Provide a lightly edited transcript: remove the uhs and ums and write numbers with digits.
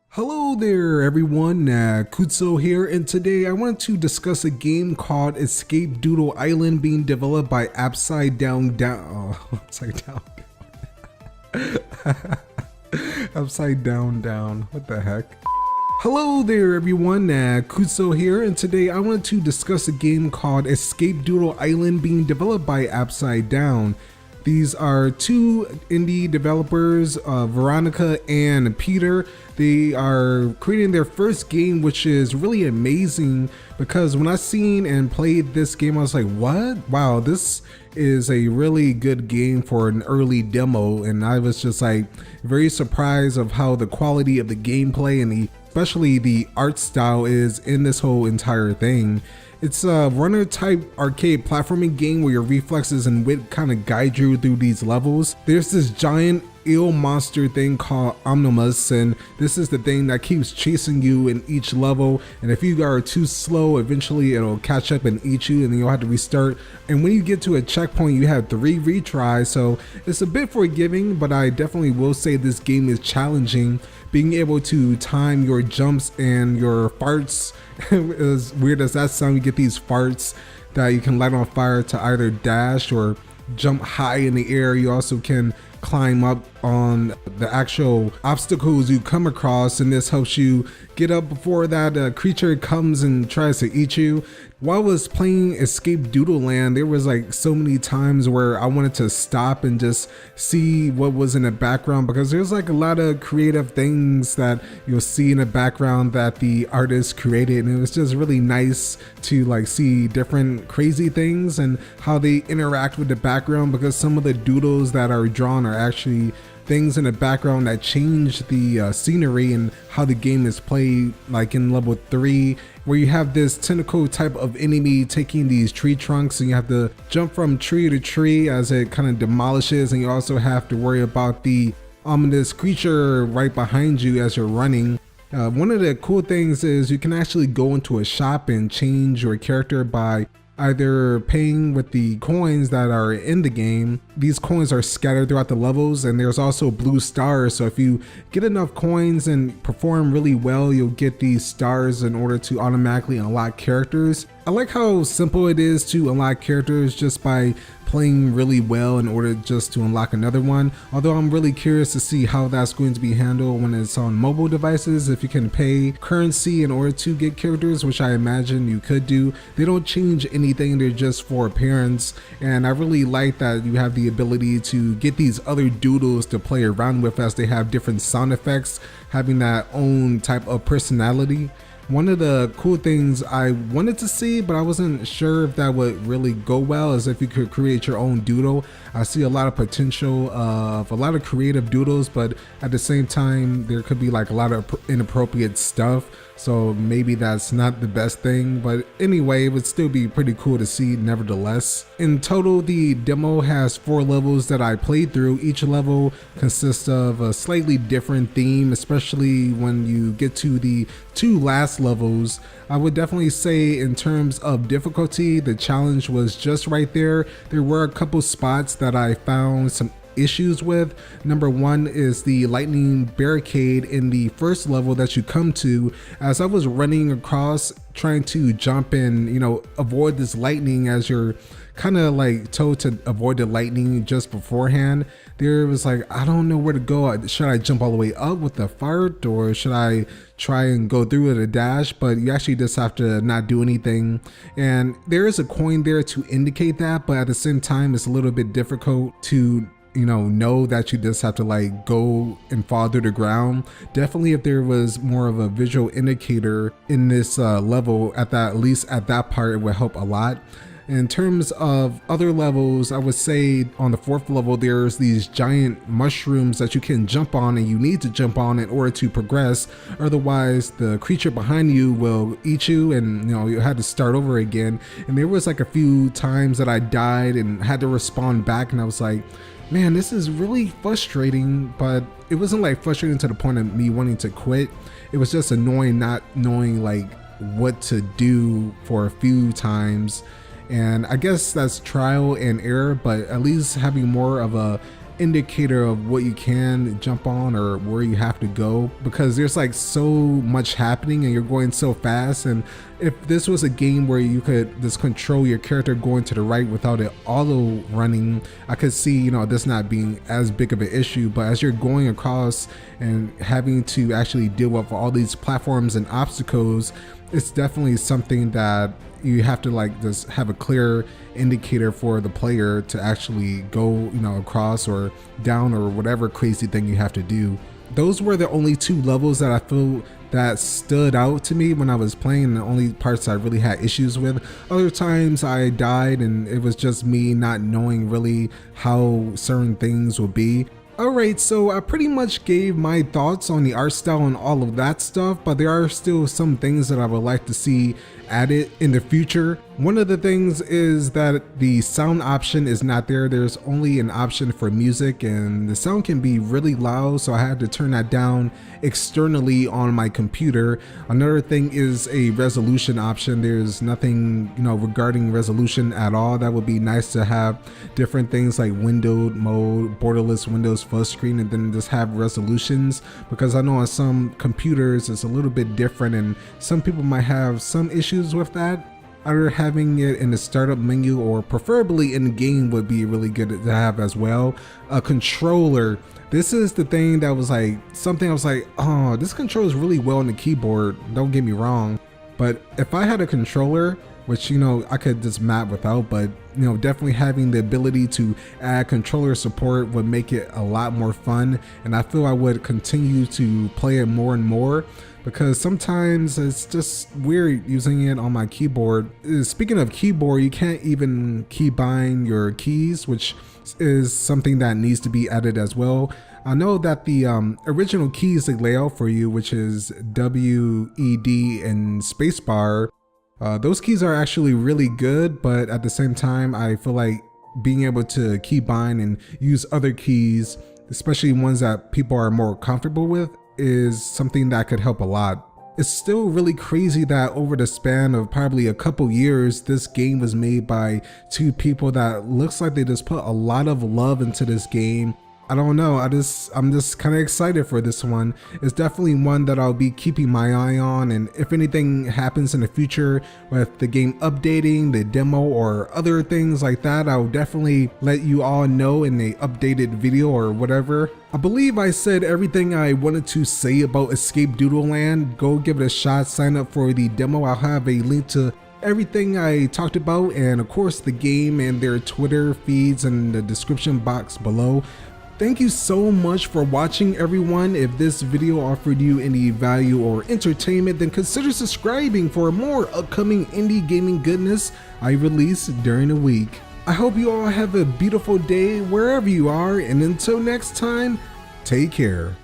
Hello there everyone, Kutso here, and today I wanted to discuss a game called Escape Doodle Island being developed by Upside Down, Upside Down, what the heck? Hello there everyone, Kutso here, and today I wanted to discuss a game called Escape Doodle Island being developed by Upside Down. These are two indie developers, Veronica and Peter. They are creating their first game, which is really amazing because when I seen and played this game, I was like, what? Wow, this is a really good game for an early demo. And I was just like very surprised of how the quality of the gameplay and especially the art style is in this whole entire thing. It's a runner type arcade platforming game where your reflexes and wit kind of guide you through these levels. There's this giant eel monster thing called Omnomus, and this is the thing that keeps chasing you in each level, and if you are too slow, eventually it'll catch up and eat you and then you'll have to restart. And when you get to a checkpoint, you have 3 retries, so it's a bit forgiving, but I definitely will say this game is challenging. Being able to time your jumps and your farts, as weird as that sound, you get these farts that you can light on fire to either dash or jump high in the air. You also can climb up on the actual obstacles you come across, and this helps you get up before that creature comes and tries to eat you. While I was playing Escape Doodland, there was like so many times where I wanted to stop and just see what was in the background, because there's like a lot of creative things that you'll see in the background that the artist created, and it was just really nice to like see different crazy things and how they interact with the background, because some of the doodles that are drawn are actually things in the background that change the scenery and how the game is played. Like in level 3, where you have this tentacle type of enemy taking these tree trunks, and you have to jump from tree to tree as it kind of demolishes, and you also have to worry about the ominous creature right behind you as you're running. One of the cool things is you can actually go into a shop and change your character by either paying with the coins that are in the game. These coins are scattered throughout the levels, and there's also blue stars, so if you get enough coins and perform really well, you'll get these stars in order to automatically unlock characters. I like how simple it is to unlock characters just by playing really well in order just to unlock another one, although I'm really curious to see how that's going to be handled when it's on mobile devices. If you can pay currency in order to get characters, which I imagine you could do. They don't change anything, they're just for appearance, and I really like that you have the ability to get these other doodles to play around with, as they have different sound effects, having that own type of personality. One of the cool things I wanted to see, but I wasn't sure if that would really go well, is if you could create your own doodle. I see a lot of potential of a lot of creative doodles, but at the same time, there could be like a lot of inappropriate stuff. So maybe that's not the best thing, but anyway, it would still be pretty cool to see nevertheless. In total, the demo has 4 levels that I played through. Each level consists of a slightly different theme, especially when you get to the 2 last levels. I would definitely say in terms of difficulty, the challenge was just right there. There were a couple spots that I found some issues with. Number 1 is the lightning barricade in the first level that you come to. As I was running across trying to jump and, you know, avoid this lightning, as you're kind of like told to avoid the lightning just beforehand, there was like, I don't know where to go. Should I jump all the way up with the fart, or should I try and go through with a dash? But you actually just have to not do anything, and there is a coin there to indicate that, but at the same time it's a little bit difficult to know that you just have to like go and fall through the ground. Definitely if there was more of a visual indicator in this level, at least at that part, it would help a lot. In terms of other levels, I would say on the 4th level, there's these giant mushrooms that you can jump on, and you need to jump on in order to progress. Otherwise, the creature behind you will eat you, and you had to start over again. And there was like a few times that I died and had to respawn back, and I was like, man, this is really frustrating. But it wasn't like frustrating to the point of me wanting to quit. It was just annoying not knowing like what to do for a few times. And I guess that's trial and error, but at least having more of a indicator of what you can jump on or where you have to go, because there's like so much happening and you're going so fast. And if this was a game where you could just control your character going to the right without it auto running, I could see, you know, this not being as big of an issue. But as you're going across and having to actually deal with all these platforms and obstacles, it's definitely something that you have to like just have a clear indicator for the player to actually go, you know, across or down or whatever crazy thing you have to do. Those were the only 2 levels that I feel that stood out to me when I was playing, and the only parts I really had issues with. Other times I died and it was just me not knowing really how certain things would be. Alright, so I pretty much gave my thoughts on the art style and all of that stuff, but there are still some things that I would like to see added in the future. One of the things is that the sound option is not there. There's only an option for music, and the sound can be really loud, so I had to turn that down externally on my computer. Another thing is a resolution option. There's nothing, you know, regarding resolution at all. That would be nice to have different things like windowed mode, borderless windows, full screen, and then just have resolutions, because I know on some computers it's a little bit different and some people might have some issues with that. Either having it in the startup menu or preferably in the game would be really good to have as well. A controller. This is the thing that was like something I was like, oh, this controls really well on the keyboard, don't get me wrong. But if I had a controller, which, you know, I could just map without, but, you know, definitely having the ability to add controller support would make it a lot more fun. And I feel I would continue to play it more and more, because sometimes it's just weird using it on my keyboard. Speaking of keyboard, you can't even keybind your keys, which is something that needs to be added as well. I know that the original keys they lay out for you, which is W, E, D, and spacebar, those keys are actually really good, but at the same time, I feel like being able to keybind and use other keys, especially ones that people are more comfortable with, is something that could help a lot. It's still really crazy that over the span of probably a couple years, this game was made by 2 people that looks like they just put a lot of love into this game. I don't know, I'm just kind of excited for this one. It's definitely one that I'll be keeping my eye on, and if anything happens in the future with the game updating, the demo, or other things like that, I'll definitely let you all know in a updated video or whatever. I believe I said everything I wanted to say about Escape Doodland. Go give it a shot, sign up for the demo. I'll have a link to everything I talked about, and of course the game and their Twitter feeds in the description box below. Thank you so much for watching, everyone. If this video offered you any value or entertainment, then consider subscribing for more upcoming indie gaming goodness I release during the week. I hope you all have a beautiful day wherever you are, and until next time, take care.